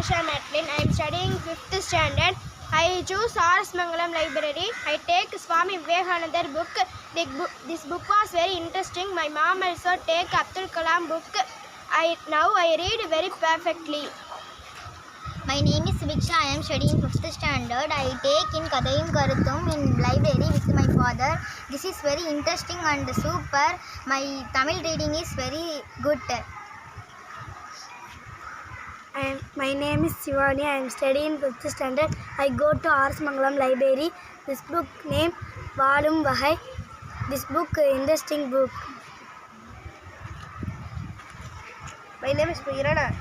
Anisha Matlin. I am studying 5th standard. I choose R.S. Mangalam Library. I take Swami Vivekananda book. This book was very interesting. My mom also take Abdul Kalam book. Now I read very perfectly. My name is Viksha. I am studying 5th standard. I take in Kadayum Karuthum in library with my father. This is very interesting and super. My Tamil reading is very good. My name is Shivani. I am studying 5th standard. I go to R.S. Mangalam Library. This book name Valum Vahai. This book interesting book. My name is Mirana.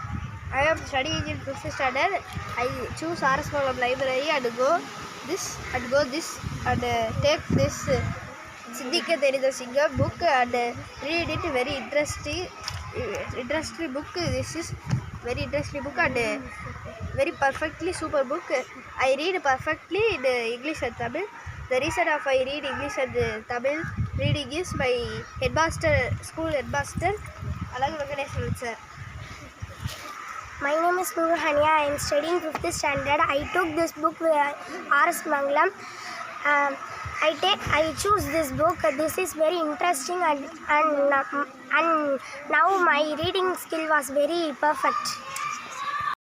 I am studying in 5th standard. I choose R.S. Mangalam Library and go this and take this Siddhika Terida Singer book and read it. Very interesting book. This is very interesting book and very perfectly super book. I read perfectly in English and Tamil. The reason of I read English and Tamil reading is my school headmaster, Alagu Venkatesh sir. My name is Noor Hania. I am studying 5th standard. I took this book R.S. Mangalam. I choose this book. This is very interesting and now my reading skill was very perfect.